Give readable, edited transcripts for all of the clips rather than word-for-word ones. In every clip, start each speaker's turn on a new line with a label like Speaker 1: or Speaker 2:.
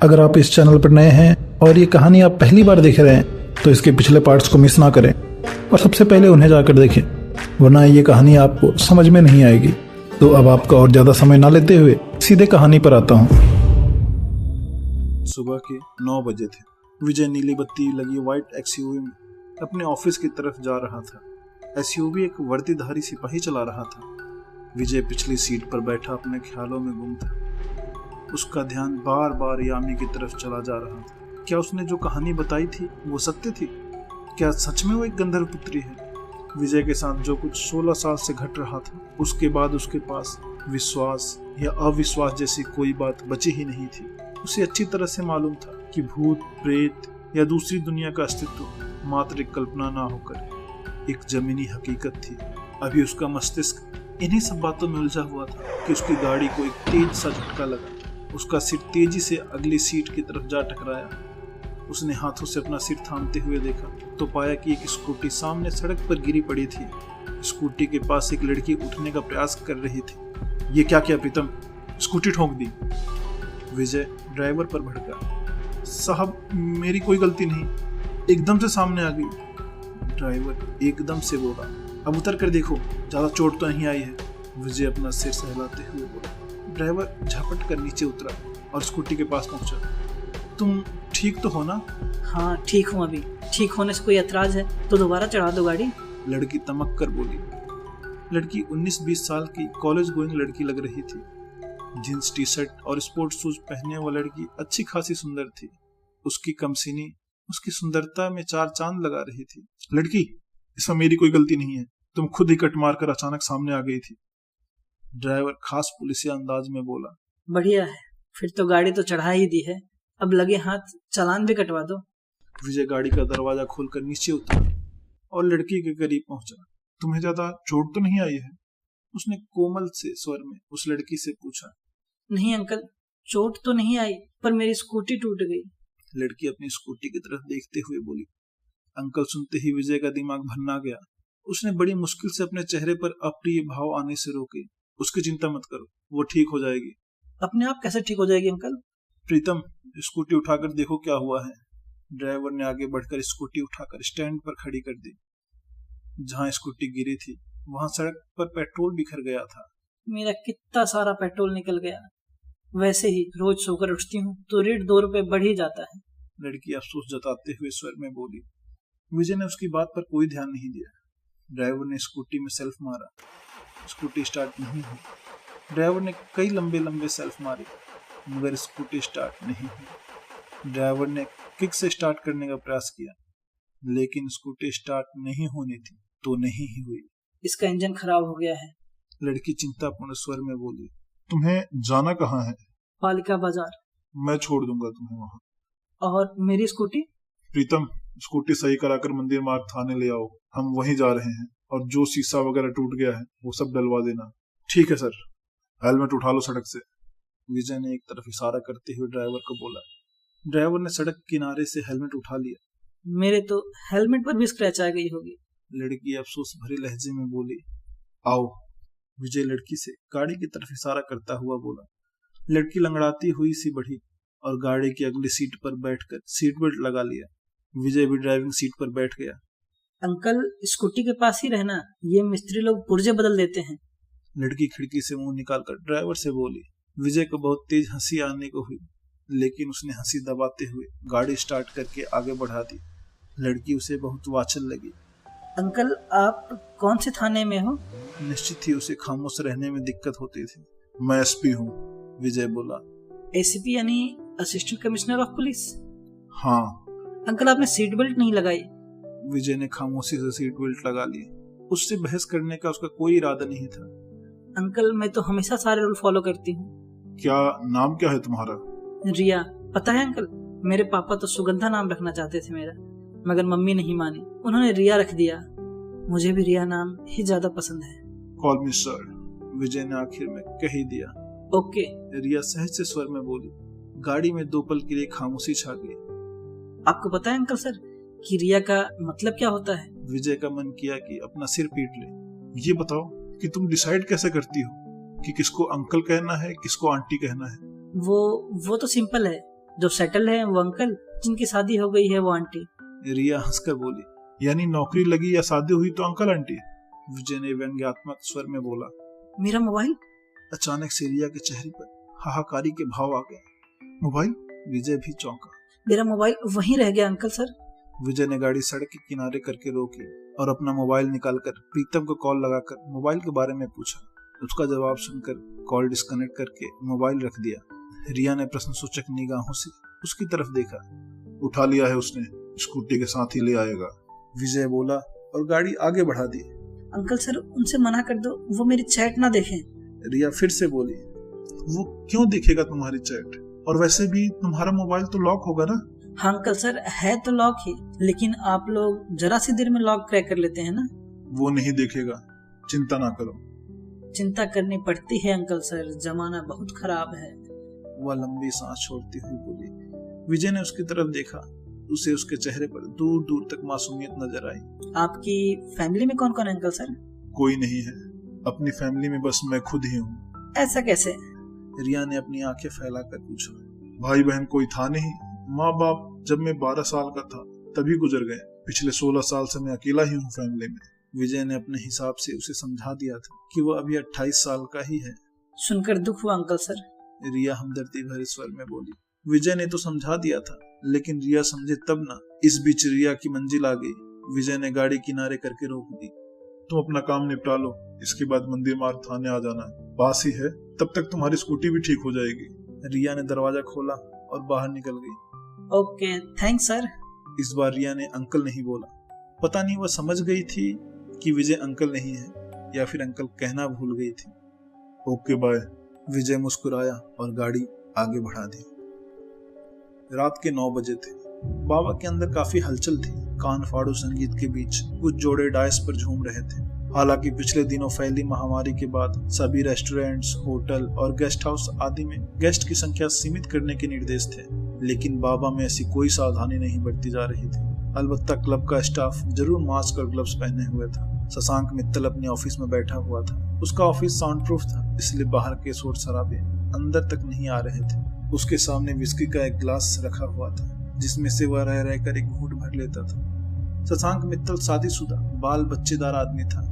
Speaker 1: अगर आप इस चैनल पर नए हैं और ये कहानी आप पहली बार देख रहे हैं तो इसके पिछले पार्ट्स को मिस ना करें और सबसे पहले उन्हें जाकर देखें, वरना ये कहानी आपको समझ में नहीं आएगी। तो अब आपका और ज़्यादा समय ना लेते हुए सीधे कहानी पर आता हूँ।
Speaker 2: सुबह के 9 बजे थे। विजय नीली बत्ती लगी व्हाइट एक्सयूवी में अपने ऑफिस की तरफ जा रहा था। एक्सयूवी एक वर्दीधारी सिपाही चला रहा था। विजय पिछली सीट पर बैठा अपने ख्यालों में गुम था। उसका ध्यान बार बार यामी की तरफ चला जा रहा था। क्या उसने जो कहानी बताई थी वो सत्य थी? क्या सच में वो एक गंधर्व पुत्री है? विजय के साथ जो कुछ 16 साल से घट रहा था, उसके बाद उसके पास विश्वास या अविश्वास जैसी कोई बात बची ही नहीं थी। उसे अच्छी तरह से मालूम था कि भूत, प्रेत या दूसरी दुनिया का अस्तित्व मात्र एक कल्पना ना होकर एक जमीनी हकीकत थी। अभी उसका मस्तिष्क इन्हीं सब बातों में उलझा हुआ था कि उसकी गाड़ी को एक तेज सा झटका लगा। उसका सिर तेजी से अगली सीट की तरफ जा टकराया। उसने हाथों से अपना सिर थामते हुए देखा तो पाया कि एक स्कूटी सामने सड़क पर गिरी पड़ी थी। स्कूटी के पास एक लड़की उठने का प्रयास कर रही थी। ये क्या किया प्रीतम? स्कूटी ठोक दी। विजय ड्राइवर पर भड़का। साहब, मेरी कोई गलती नहीं, एकदम से सामने आ गई। ड्राइवर एकदम से बोला, अब उतर कर देखो, ज्यादा चोट तो नहीं आई है। विजय अपना सिर सहलाते हुए बोला। ड्राइवर झपट कर नीचे उतरा और स्कूटी के पास पहुंचा। तुम ठीक तो हो ना?
Speaker 3: हाँ ठीक हूँ। अभी ठीक होने से कोई एतराज है तो दोबारा चढ़ा दो गाड़ी।
Speaker 2: लड़की तमक कर बोली। लड़की 19-20 साल की कॉलेज गोइंग लड़की लग रही थी। जींस टी शर्ट और स्पोर्ट्स शूज पहने वो लड़की अच्छी खासी सुंदर थी। उसकी कमसीनी उसकी सुंदरता में 4 चांद लगा रही थी। लड़की, इसमें मेरी कोई गलती नहीं है, तुम खुद ही कट मार कर अचानक सामने आ गई थी। ड्राइवर खास पुलिसिया अंदाज में बोला।
Speaker 3: बढ़िया है, फिर तो गाड़ी तो चढ़ा ही दी है, अब लगे हाथ चालान भी कटवा दो।
Speaker 2: विजय गाड़ी का दरवाजा खोलकर नीचे उतरा और लड़की के करीब पहुंचा। तुम्हें ज्यादा चोट तो नहीं आई है? उसने कोमल से स्वर में उस लड़की से पूछा।
Speaker 3: नहीं अंकल, चोट तो नहीं आई, पर मेरी स्कूटी टूट गई।
Speaker 2: लड़की अपनी स्कूटी की तरफ देखते हुए बोली। अंकल सुनते ही विजय का दिमाग भन्ना गया। उसने बड़ी मुश्किल से अपने चेहरे पर अप्रिय भाव आने से रोके। उसकी चिंता मत करो, वो ठीक हो जाएगी।
Speaker 3: अपने आप कैसे ठीक हो जाएगी अंकल?
Speaker 2: प्रीतम, स्कूटी उठाकर देखो क्या हुआ है। ड्राइवर ने आगे बढ़कर स्कूटी उठाकर स्टैंड पर खड़ी कर दी। जहां स्कूटी गिरी थी वहां सड़क पर पेट्रोल बिखर गया था।
Speaker 3: मेरा कितना सारा पेट्रोल निकल गया। वैसे ही रोज सोकर उठती हूँ तो रेट 2 रुपए बढ़ ही जाता है।
Speaker 2: लड़की अफसोस जताते हुए स्वर में बोली। विजय ने उसकी बात पर कोई ध्यान नहीं दिया। ड्राइवर ने स्कूटी में सेल्फ मारा। स्कूटी स्टार्ट नहीं हुई। ड्राइवर ने कई लंबे लंबे सेल्फ मारे मगर स्कूटी स्टार्ट नहीं हुई। ड्राइवर ने किक से स्टार्ट करने का प्रयास किया लेकिन स्कूटी स्टार्ट नहीं होनी थी तो नहीं ही हुई।
Speaker 3: इसका इंजन खराब हो गया है।
Speaker 2: लड़की चिंतापूर्ण स्वर में बोली। तुम्हें जाना कहाँ है?
Speaker 3: पालिका बाजार।
Speaker 2: मैं छोड़ दूंगा तुम्हें वहाँ।
Speaker 3: और मेरी स्कूटी?
Speaker 2: प्रीतम, स्कूटी सही कराकर मंदिर मार्ग थाने ले आओ, हम वहीं जा रहे हैं, और जो शीशा वगैरह टूट गया है वो सब डलवा देना। ठीक है सर। हेलमेट उठा लो सड़क से। विजय ने एक तरफ इशारा करते हुए ड्राइवर को बोला। ड्राइवर ने सड़क किनारे से हेलमेट उठा लिया।
Speaker 3: मेरे तो हेलमेट पर भी स्क्रैच आ गई होगी।
Speaker 2: लड़की अफसोस भरे लहजे में बोली। आओ। विजय लड़की से गाड़ी की तरफ इशारा करता हुआ बोला। लड़की लंगड़ाती हुई सी बढ़ी और गाड़ी की अगली सीट पर बैठकर सीट बेल्ट लगा लिया। विजय भी ड्राइविंग सीट पर बैठ गया।
Speaker 3: अंकल, स्कूटी के पास ही रहना, ये मिस्त्री लोग पुर्जे बदल देते हैं।
Speaker 2: लड़की खिड़की से मुंह निकालकर ड्राइवर से बोली। विजय को बहुत तेज हंसी आने को हुई लेकिन उसने हंसी दबाते हुए गाड़ी स्टार्ट करके आगे बढ़ा दी। लड़की उसे बहुत वाचल लगी।
Speaker 3: अंकल, आप कौन से थाने में हो?
Speaker 2: निश्चित ही उसे खामोश रहने में दिक्कत होती थी। मैं एसपी हूँ, विजय बोला।
Speaker 3: एसीपी यानी असिस्टेंट कमिश्नर ऑफ पुलिस?
Speaker 2: हाँ।
Speaker 3: अंकल, आपने सीट बेल्ट नहीं लगाई।
Speaker 2: विजय ने खामोशी से सीट बेल्ट लगा ली। उससे बहस करने का उसका कोई इरादा नहीं था।
Speaker 3: अंकल, मैं तो हमेशा सारे रूल फॉलो करती हूँ।
Speaker 2: क्या नाम क्या है तुम्हारा?
Speaker 3: रिया। पता है अंकल, मेरे पापा तो सुगंधा नाम रखना चाहते थे मेरा, मगर मम्मी नहीं मानी, उन्होंने रिया रख दिया। मुझे भी रिया नाम ही ज्यादा पसंद है।
Speaker 2: कॉल मी सर, विजय ने आखिर में कह ही दिया।
Speaker 3: ओके।
Speaker 2: रिया सहज से स्वर में बोली। गाड़ी में 2 पल के लिए खामोशी छा गई।
Speaker 3: आपको पता है अंकल सर कि रिया का मतलब क्या होता है?
Speaker 2: विजय का मन किया कि अपना सिर पीट ले। ये बताओ कि तुम डिसाइड कैसे करती हो कि किसको अंकल कहना है, किसको आंटी कहना है?
Speaker 3: वो तो सिंपल है। जो सेटल है वो अंकल, जिनकी शादी हो गई है वो आंटी।
Speaker 2: रिया हंसकर बोली, यानी नौकरी लगी या शादी हुई तो अंकल आंटी? विजय ने व्यंग्यात्मक स्वर में बोला।
Speaker 3: मेरा मोबाइल?
Speaker 2: अचानक से रिया के चेहरे पर हाहाकारी के भाव आ गए। मोबाइल? विजय भी चौंका।
Speaker 3: मेरा मोबाइल वहीं रह गया अंकल सर।
Speaker 2: विजय ने गाड़ी सड़क के किनारे करके रोकी और अपना मोबाइल निकालकर प्रीतम को कॉल लगाकर मोबाइल के बारे में पूछा। उसका जवाब सुनकर कॉल डिस्कनेक्ट करके मोबाइल रख दिया। रिया ने प्रश्नसूचक निगाहों से उसकी तरफ देखा। उठा लिया है उसने, स्कूटी के साथ ही ले आएगा, विजय बोला और गाड़ी आगे बढ़ा दी।
Speaker 3: अंकल सर उनसे मना कर दो, वो मेरी चैट ना देखें।
Speaker 2: रिया फिर से बोली, वो क्यों देखेगा तुम्हारी चैट? और वैसे भी तुम्हारा मोबाइल तो लॉक होगा ना?
Speaker 3: हाँ अंकल सर है तो लॉक ही, लेकिन आप लोग जरा सी देर में लॉक क्रैक कर लेते हैं ना।
Speaker 2: वो नहीं देखेगा, चिंता ना करो।
Speaker 3: चिंता करनी पड़ती है अंकल सर, जमाना बहुत खराब है।
Speaker 2: वह लंबी सांस छोड़ती हुई बोली। विजय ने उसकी तरफ देखा। उसे उसके चेहरे पर दूर दूर तक मासूमियत नजर आई।
Speaker 3: आपकी फैमिली में कौन कौन है अंकल सर?
Speaker 2: कोई नहीं है, अपनी फैमिली में बस मैं खुद ही हूँ।
Speaker 3: ऐसा कैसे?
Speaker 2: रिया ने अपनी आंखें फैलाकर पूछा। भाई बहन कोई था नहीं, माँ बाप जब मैं 12 साल का था तभी गुजर गए। पिछले 16 साल से मैं अकेला ही हूँ फैमिली में। विजय ने अपने हिसाब से उसे समझा दिया था कि वो अभी 28 साल का ही है।
Speaker 3: सुनकर दुख हुआ अंकल सर।
Speaker 2: रिया हमदर्दी भरे स्वर में बोली। विजय ने तो समझा दिया था, लेकिन रिया समझे तब ना। इस बीच रिया की मंजिल आ गई। विजय ने गाड़ी किनारे करके रोक दी। तुम अपना काम निपटा लो, इसके बाद मंदिर मार्ग थाने आ जाना है, पास ही है, तब तक तुम्हारी स्कूटी भी ठीक हो जाएगी। रिया ने दरवाजा खोला और बाहर निकल गई।
Speaker 3: Okay thanks sir.
Speaker 2: इस बार रिया ने अंकल नहीं बोला। पता नहीं वह समझ गई थी कि विजय अंकल नहीं है या फिर अंकल कहना भूल गई थी। Okay bye. विजय मुस्कुराया और गाड़ी आगे बढ़ा दी। रात के 9 बजे थे। बाबा के अंदर काफी हलचल थी। कान फाड़ू संगीत के बीच कुछ जोड़े डायस पर झूम रहे थे। हालांकि पिछले दिनों फैली महामारी के बाद सभी रेस्टोरेंट्स, होटल और गेस्ट हाउस आदि में गेस्ट की संख्या सीमित करने के निर्देश थे, लेकिन बाबा में ऐसी कोई सावधानी नहीं बरती जा रही थी। अलबत्ता क्लब का स्टाफ जरूर मास्क और ग्लव्स पहने हुए था। शशांक मित्तल अपने ऑफिस में बैठा हुआ था। उसका ऑफिस साउंड प्रूफ था, इसलिए बाहर के शोर शराबे अंदर तक नहीं आ रहे थे। उसके सामने विस्की का एक ग्लास रखा हुआ था, जिसमें से वह रह रहकर एक घूंट भर लेता था। शशांक मित्तल शादीशुदा बाल बच्चेदार आदमी था,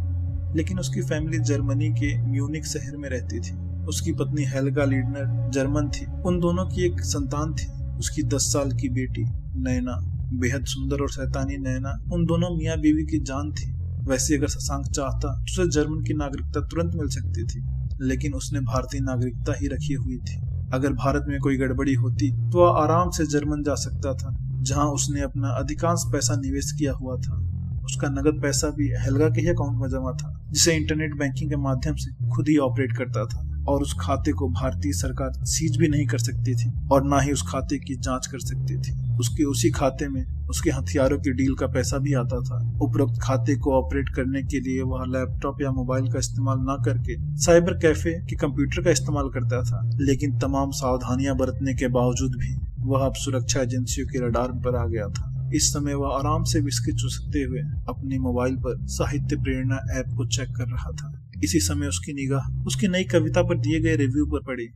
Speaker 2: लेकिन उसकी फैमिली जर्मनी के म्यूनिक शहर में रहती थी। उसकी पत्नी हेल्गा लीडनर जर्मन थी। उन दोनों की एक संतान थी, उसकी 10 साल की बेटी नैना। बेहद सुंदर और शैतानी नैना उन दोनों मियाँ बीवी की जान थी। वैसे अगर शशांक चाहता तो उसे जर्मन की नागरिकता तुरंत मिल सकती थी, लेकिन उसने भारतीय नागरिकता ही रखी हुई थी। अगर भारत में कोई गड़बड़ी होती तो वह आराम से जर्मन जा सकता था, जहां उसने अपना अधिकांश पैसा निवेश किया हुआ था। उसका नगद पैसा भी हेल्गा के ही अकाउंट में जमा था, जिसे इंटरनेट बैंकिंग के माध्यम से खुद ही ऑपरेट करता था, और उस खाते को भारतीय सरकार सीज भी नहीं कर सकती थी और ना ही उस खाते की जांच कर सकती थी। उसके उसी खाते में उसके हथियारों की डील का पैसा भी आता था। उपरोक्त खाते को ऑपरेट करने के लिए वह लैपटॉप या मोबाइल का इस्तेमाल न करके साइबर कैफे के कंप्यूटर का इस्तेमाल करता था। लेकिन तमाम सावधानियां बरतने के बावजूद भी वह अब सुरक्षा एजेंसियों के रडार पर आ गया था। इस समय वह आराम से बिस्किट चूसते हुए अपने मोबाइल पर साहित्य प्रेरणा ऐप को चेक कर रहा था। इसी समय उसकी निगाह उसकी नई कविता पर दिए गए रिव्यू पर पड़ी।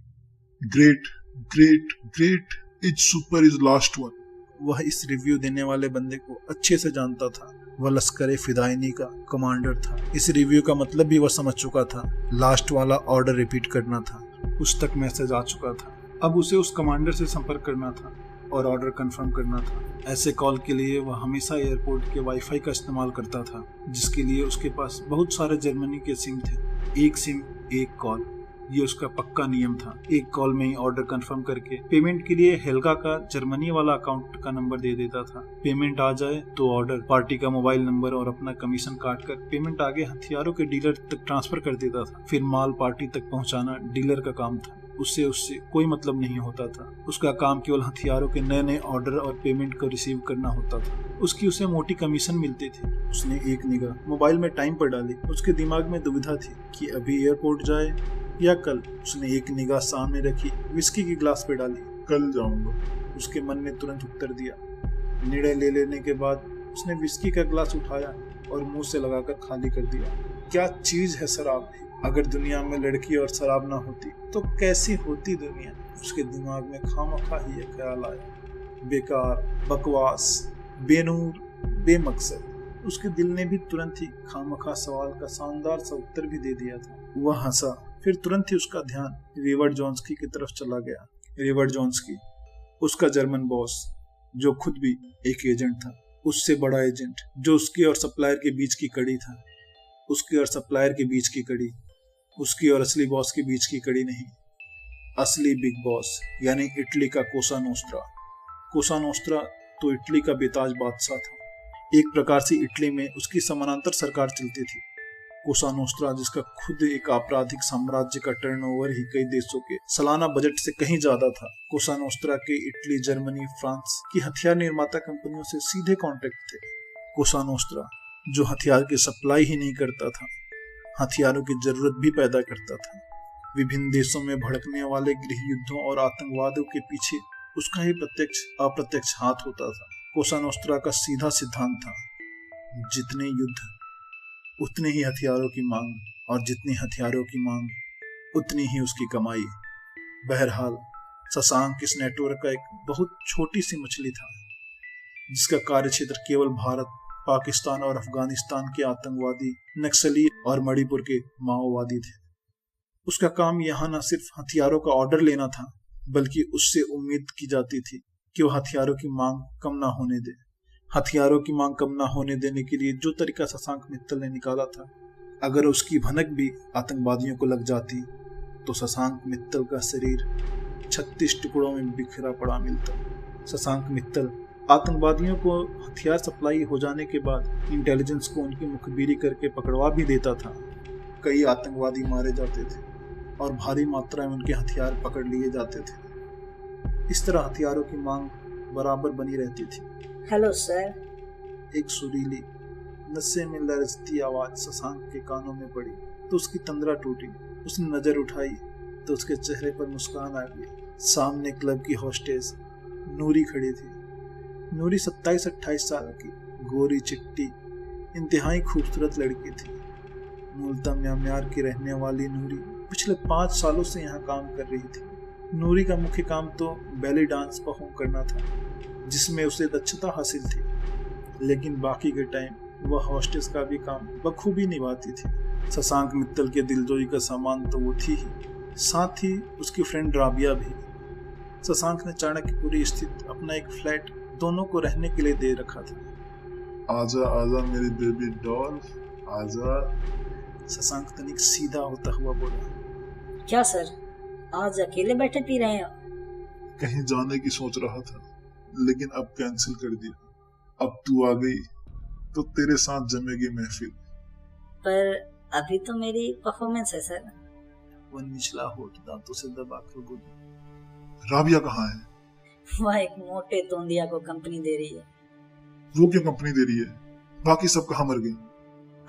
Speaker 4: Great great great, it's super is last one.
Speaker 2: वह इस रिव्यू देने वाले बंदे को अच्छे से जानता था। वह लश्कर फिदाइनी का कमांडर था। इस रिव्यू का मतलब भी वह समझ चुका था। लास्ट वाला ऑर्डर रिपीट करना था। उस तक मैसेज आ चुका था। अब उसे उस कमांडर से संपर्क करना था और ऑर्डर कंफर्म करना था। ऐसे कॉल के लिए वह हमेशा एयरपोर्ट के वाईफाई का इस्तेमाल करता था, जिसके लिए उसके पास बहुत सारे जर्मनी के सिम थे। एक सिम एक कॉल, ये उसका पक्का नियम था। एक कॉल में ही ऑर्डर कंफर्म करके पेमेंट के लिए हेल्गा का जर्मनी वाला अकाउंट का नंबर दे देता था। पेमेंट आ जाए तो ऑर्डर, पार्टी का मोबाइल नंबर और अपना कमीशन काट कर पेमेंट आगे हथियारों के डीलर तक ट्रांसफर कर देता था। फिर माल पार्टी तक पहुंचाना डीलर का काम था। उससे कोई मतलब नहीं होता था। उसका काम केवल हथियारों के नए नए ऑर्डर और पेमेंट को रिसीव करना होता था। उसे मोटी कमीशन मिलती थी। उसने एक निगाह मोबाइल में टाइम पर डाली। उसके दिमाग में दुविधा थी कि अभी एयरपोर्ट जाए या कल। उसने एक निगाह सामने रखी, विस्की की ग्लास पे डाली।
Speaker 4: कल जाऊंगा,
Speaker 2: उसके मन ने तुरंत उत्तर दिया। निर्णय ले लेने के बाद उसने विस्की का ग्लास उठाया और मुंह से लगाकर खाली कर दिया। क्या चीज है शराब! अगर दुनिया में लड़की और शराब ना होती तो कैसी होती दुनिया। उसके दिमाग में खामखा ही ये ख्याल आया, बेकार, बकवास, बेनूर, बेमकसद। उसके दिल ने भी तुरंत ही खामखा सवाल का शानदार सा उत्तर भी दे दिया था। वह हंसा, फिर तुरंत ही उसका ध्यान रिवर्ड जॉन्स्की की तरफ चला गया। रिवर्ड जॉन्स्की, उसका जर्मन बॉस, जो खुद भी एक एजेंट था, उससे बड़ा एजेंट, जो उसके और सप्लायर के बीच की कड़ी था। उसके और सप्लायर के बीच की कड़ी, उसकी और असली बॉस के बीच की कड़ी नहीं, असली बिग बॉस यानी इटली का कोसा नोस्ट्रा। कोसा नोस्ट्रा तो इटली का बेताज बादशाह था। एक प्रकार से इटली में उसकी समानांतर सरकार चलती थी। कोसा नोस्ट्रा, जिसका खुद एक आपराधिक साम्राज्य का टर्नओवर ही कई देशों के सालाना बजट से कहीं ज्यादा था। कोसा नोस्ट्रा के इटली, जर्मनी, फ्रांस की हथियार निर्माता कंपनियों से सीधे कॉन्टेक्ट थे। कोसा नोस्ट्रा, जो हथियार की सप्लाई ही नहीं करता था, हथियारों की जरूरत भी पैदा करता था। विभिन्न देशों में भड़कने वाले गृह युद्धों और आतंकवादियों के पीछे उसका ही प्रत्यक्ष अप्रत्यक्ष हाथ होता था। कोसा नोस्ट्रा का सीधा सिद्धांत था, जितने युद्ध उतने ही हथियारों की मांग, और जितनी हथियारों की मांग उतनी ही उसकी कमाई। बहरहाल शशांक इस नेटवर्क का एक बहुत छोटी सी मछली था, जिसका कार्यक्षेत्र केवल भारत, पाकिस्तान और अफगानिस्तान के आतंकवादी, नक्सली और मणिपुर के माओवादी थे। उसका काम यहाँ न सिर्फ हथियारों का ऑर्डर लेना था, बल्कि उससे उम्मीद की जाती थी कि वह हथियारों की मांग कम ना होने दे। हथियारों की मांग कम ना होने देने के लिए जो तरीका शशांक मित्तल ने निकाला था, अगर उसकी भनक भी आतंकवादियों को लग जाती तो शशांक मित्तल का शरीर 36 टुकड़ों में बिखरा पड़ा मिलता। शशांक मित्तल आतंकवादियों को हथियार सप्लाई हो जाने के बाद इंटेलिजेंस को उनकी मुखबिरी करके पकड़वा भी देता था। कई आतंकवादी मारे जाते थे और भारी मात्रा में उनके हथियार पकड़ लिए जाते थे। इस तरह हथियारों की मांग बराबर बनी रहती थी।
Speaker 3: Hello sir.
Speaker 2: एक सुरीली, नशे में लरजती आवाज शशांक के कानों में पड़ी तो उसकी तंद्रा टूटी। उसने नजर उठाई तो उसके चेहरे पर मुस्कान आ गई। सामने क्लब की होस्टेस नूरी खड़ी थी। नूरी 27-28 साल की, गोरी चिट्टी, इंतहाई खूबसूरत लड़की थी। मूलतः म्यांमार की रहने वाली नूरी पिछले 5 सालों से यहाँ काम कर रही थी। नूरी का मुख्य काम तो बैली डांस परफॉर्म करना था, जिसमें उसे दक्षता हासिल थी, लेकिन बाकी के टाइम वह हॉस्टेस का भी काम बखूबी निभाती थी। शशांक मित्तल के दिलजोई का सामान तो वो थी ही, साथ ही उसकी फ्रेंड राबिया भी। शशांक ने चाणक्यपुरी स्थित अपना एक फ्लैट दोनों को रहने के लिए दे रखा था।
Speaker 4: आजा आजा मेरी बेबी डॉल, आजा।
Speaker 2: शशांक तनिक सीधा होता हुआ बोला,
Speaker 3: क्या सर, आज अकेले बैठे पी रहे हो?
Speaker 4: कहीं जाने की सोच रहा था, लेकिन अब कैंसिल कर दिया। अब तू आ गई तो तेरे साथ जमेगी महफिल।
Speaker 3: पर अभी तो मेरी परफॉर्मेंस है सर।
Speaker 2: वह निचला होठ दांतों से दबाकर बोली।
Speaker 4: राबिया कहाँ है?
Speaker 3: वह एक मोटे तोंदिया को कंपनी दे रही है।
Speaker 4: वो क्यों कंपनी दे रही है? बाकी सब कहाँ मर गए?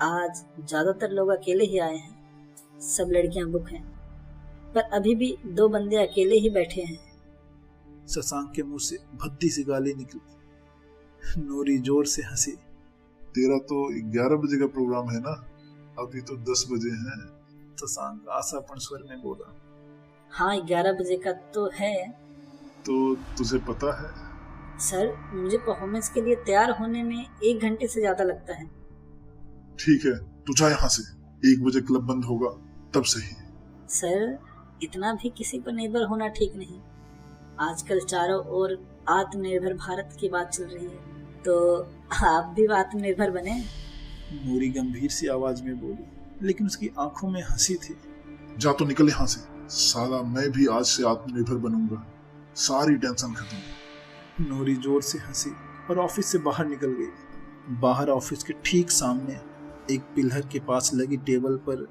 Speaker 3: आज ज्यादातर लोग अकेले ही आए हैं, सब लड़कियां बुक हैं, पर अभी भी 2 बंदे अकेले ही बैठे हैं।
Speaker 2: शशांक के मुंह से भद्दी सी गाली निकली। नूरी जोर से हंसी।
Speaker 4: तेरा तो 11 बजे का प्रोग्राम है ना, अभी तो 10 बजे हैं।
Speaker 2: शशांक आशापूर्ण स्वर में बोला।
Speaker 3: हाँ, 11 बजे का तो है।
Speaker 4: तो तुझे पता है?
Speaker 3: सर, मुझे परफॉर्मेंस के लिए तैयार होने में 1 घंटे से ज्यादा लगता है।
Speaker 4: ठीक है, तू जा यहाँ से। 1 बजे क्लब बंद होगा, तब सही।
Speaker 3: सर, इतना भी किसी पर निर्भर होना ठीक नहीं। आजकल चारों ओर आत्मनिर्भर भारत की बात चल रही है, तो आप भी आत्मनिर्भर बने।
Speaker 2: नूरी गंभीर सी आवाज में बोली, लेकिन उसकी आंखों में हंसी थी।
Speaker 4: जा तो निकल यहाँ से। साला मैं भी आज से आत्मनिर्भर बनूंगा, सारी टेंशन खत्म।
Speaker 2: नूरी जोर से हंसी और ऑफिस से बाहर निकल गई। बाहर ऑफिस के ठीक सामने एक पिलर के पास लगी टेबल पर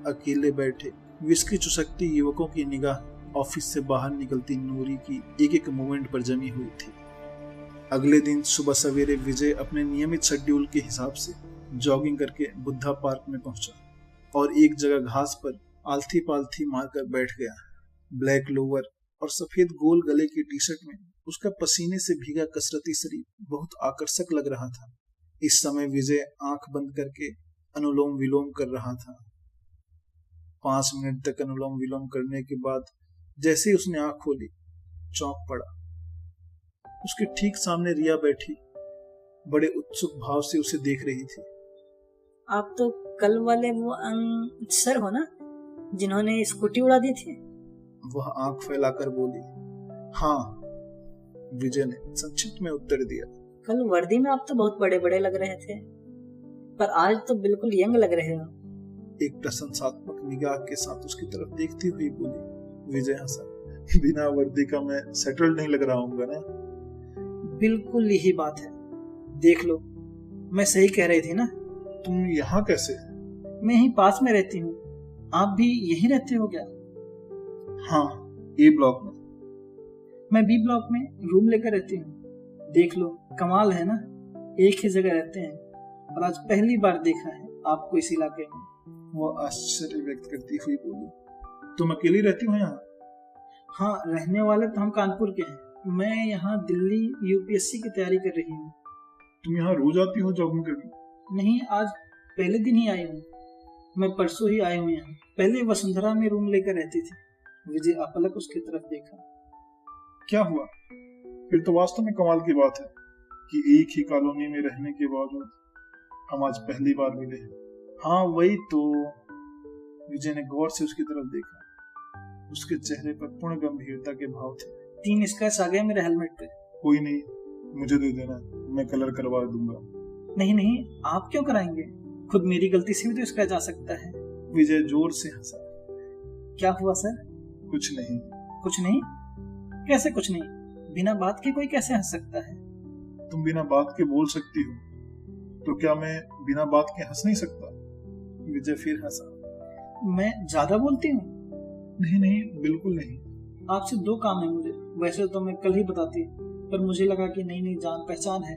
Speaker 2: अकेले बैठे विस्की चुसकती युवकों की निगाह ऑफिस से बाहर निकलती नूरी की एक एक मूवमेंट पर जमी हुई थी। अगले दिन सुबह सवेरे विजय अपने नियमित शेड्यूल के हिसाब से जॉगिंग करके बुद्धा पार्क में पहुंचा और एक जगह घास पर आलथी पालथी मारकर बैठ गया। ब्लैक लोअर और सफेद गोल गले की टी शर्ट में उसका पसीने से भीगा कसरती शरीर बहुत आकर्षक लग रहा था। इस समय विजय आंख बंद करके अनुलोम विलोम कर रहा था। 5 मिनट तक अनुलोम विलोम करने के बाद जैसे ही उसने आंख खोली, चौंक पड़ा। उसके ठीक सामने रिया बैठी बड़े उत्सुक भाव से उसे देख रही थी।
Speaker 3: आप तो कल वाले वो सर हो ना, जिन्होंने स्कूटी उड़ा दी थी?
Speaker 2: वह आंख फैलाकर बोली। हाँ, विजय ने संक्षिप्त में उत्तर दिया।
Speaker 3: कल वर्दी में आप तो बहुत बड़े बड़े लग रहे थे, पर आज तो बिल्कुल यंग लग रहे हो।
Speaker 2: एक प्रशंसात्मक निगाह के साथ उसकी तरफ देखती हुई बोली। विजय हंसा। बिना वर्दी का मैं सेटल्ड नहीं लग रहा हूँ ना?
Speaker 3: बिल्कुल यही बात है, देख लो, मैं सही कह रही थी ना।
Speaker 2: तुम यहाँ कैसे?
Speaker 3: मैं यहीं पास में रहती हूँ, आप भी यहीं रहते हो क्या?
Speaker 2: हाँ, ए ब्लॉक में।
Speaker 3: मैं बी ब्लॉक में रूम लेकर रहती हूँ। देख लो, कमाल है ना, एक ही जगह रहते हैं, और आज पहली बार देखा है आपको इस इलाके में।
Speaker 2: वो आश्चर्य व्यक्त करती हुई बोली। तुम अकेली रहती हो यहाँ?
Speaker 3: हाँ, रहने वाले तो हम कानपुर के हैं। मैं यहाँ दिल्ली यूपीएससी की तैयारी कर रही हूँ।
Speaker 2: तुम यहाँ रोज आती हो जॉगिंग करने?
Speaker 3: नहीं, आज पहले दिन ही आई हूँ। मैं परसों ही आई हूँ यहाँ। पहले वसुंधरा में रूम लेकर रहती थी। विजय अपलक उसकी तरफ देखा।
Speaker 2: क्या हुआ? फिर तो वास्तव में कमाल की बात है कि एक ही कॉलोनी में रहने के बावजूद हम आज पहली बार मिले। हाँ वही तो। विजय ने गौर से उसकी तरफ देखा। उसके चेहरे पर पूर्ण गंभीरता के भाव थे। 3 स्क्रैच आ गए मेरे हेलमेट पे। कोई नहीं, मुझे दे देना, मैं कलर करवा दूंगा।
Speaker 3: नहीं नहीं, आप क्यों कराएंगे? खुद मेरी गलती से भी तो स्क्रैच आ सकता है।
Speaker 2: विजय जोर से हंसा।
Speaker 3: क्या हुआ सर?
Speaker 2: कुछ नहीं।
Speaker 3: कुछ नहीं? कैसे कुछ नहीं? बिना बात के कोई कैसे हंस सकता है?
Speaker 2: तुम बिना बात के बोल सकती हो, तो क्या मैं बिना बात के हंस नहीं सकता? विजय फिर हंसा। मैं ज्यादा बोलती हूँ? नहीं नहीं, बिल्कुल नहीं। आपसे 2 काम है मुझे। वैसे तो मैं कल ही बताती, पर मुझे लगा कि नई नई जान पहचान है,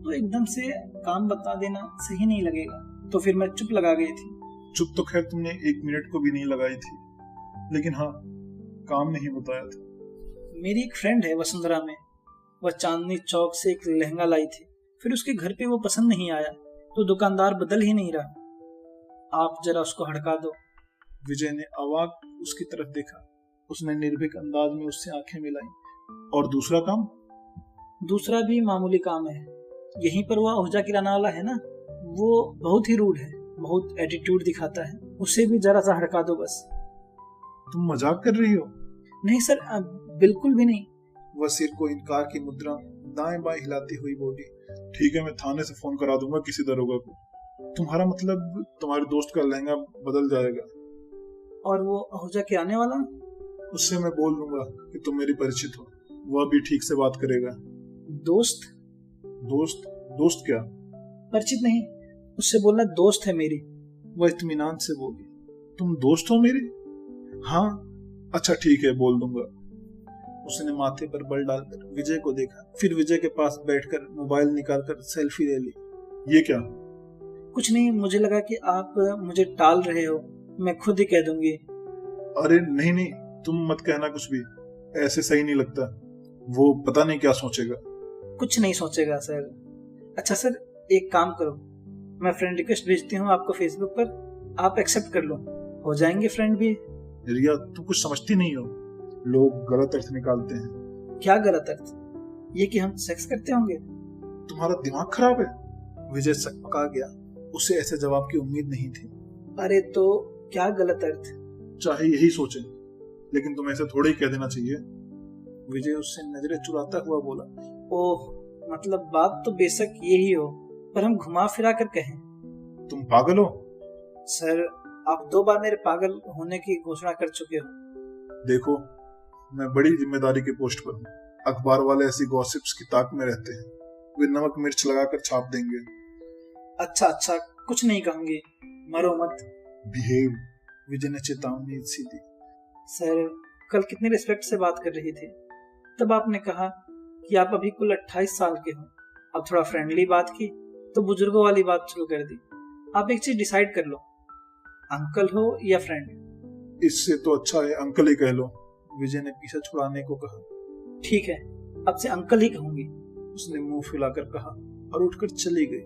Speaker 2: तो एकदम से काम बता देना सही नहीं लगेगा, तो फिर मैं चुप लगा गई थी। चुप तो खैर तुमने 1 मिनट को भी नहीं लगाई थी, लेकिन हाँ, काम नहीं बताया था। मेरी एक फ्रेंड है वसुंधरा में, वह चांदनी चौक से एक लहंगा लाई थी, फिर उसके घर पे वो पसंद नहीं आया, तो दुकानदार बदल ही नहीं रहा। आप जरा उसको हड़का दो। विजय ने अवाक उसकी तरफ देखा। उसने निर्भीक अंदाज में उससे आंखें मिलाई। और दूसरा काम? दूसरा भी मामूली काम है। यहीं पर वो ओझा किराना वाला है ना, वो बहुत ही रूड है, बहुत एटीट्यूड दिखाता है, उसे भी जरा सा हड़का दो बस। तुम मजाक कर रही हो? नहीं सर, बिल्कुल भी नहीं। वह सिर को इनकार की मुद्रा दाएं बाएं हिलाती हुई बोली। ठीक है, मैं थाने से फोन करा दूंगा किसी दरोगा को। तुम्हारा मतलब तुम्हारे दोस्त का लहंगा बदल जाएगा? और वो ओझा किराने वाला? उससे मैं बोल दूंगा कि तुम मेरी परिचित हो, वह भी ठीक से बात करेगा। दोस्त? दोस्त? दोस्त क्या? परिचित नहीं, उससे बोलना दोस्त है मेरी। वह इत्मीनान से बोली। तुम दोस्त हो मेरी? हाँ। अच्छा ठीक है, बोल दूंगा। उसने माथे पर बल डालकर विजय को देखा, फिर विजय के पास बैठकर मोबाइल निकालकर सेल्फी ले ली। ये क्या? कुछ नहीं, मुझे लगा कि आप मुझे टाल रहे हो, मैं खुद ही कह दूंगी। अरे नहीं नहीं, तुम मत कहना कुछ भी, ऐसे सही नहीं लगता। वो पता नहीं क्या सोचेगा। कुछ नहीं सोचेगा सर। अच्छा सर, एक काम करो, मैं फ्रेंड रिक्वेस्ट भेजती हूँ आपको फेसबुक पर, आप एक्सेप्ट कर लो, हो जाएंगे फ्रेंड भी। रिया, तुम कुछ समझती नहीं हो, लोग गलत अर्थ निकालते हैं। क्या गलत अर्थ? ये कि हम सेक्स करते होंगे? तुम्हारा दिमाग खराब है? विजय सकपका गया, उसे ऐसे जवाब की उम्मीद नहीं थी। अरे तो क्या गलत अर्थ? चाहे यही सोचे, लेकिन तुम्हें ऐसे थोड़े ही कह देना चाहिए। विजय उससे नजरें चुराता हुआ बोला। ओह, मतलब बात तो बेशक यही हो, पर हम घुमा फिरा कर कहें। तुम पागल हो? सर, आप 2 बार मेरे पागल होने की घोषणा कर चुके हो। देखो, मैं बड़ी जिम्मेदारी के पोस्ट पर हूँ। अखबार वाले ऐसी गॉसिप्स की ताक में रहते हैं, वे नमक मिर्च लगाकर छाप देंगे। अच्छा अच्छा, कुछ नहीं कहूंगी, मरो मत। बिहेव। विजय ने चेतावनी सी दी। सर, कल कितनी रिस्पेक्ट से बात कर रही थी, तब आपने कहा कि आप अभी कुल 28 साल के हो। अब थोड़ा फ्रेंडली बात की तो बुजुर्गों वाली बात शुरू कर दी। आप एक चीज डिसाइड कर लो, अंकल हो या फ्रेंड। इससे तो अच्छा है अंकल ही कह लो, विजय ने पीछा छुड़ाने को कहा। ठीक है, अब से अंकल ही कहूंगी, उसने मुंह फुलाकर कहा और उठकर चली गई।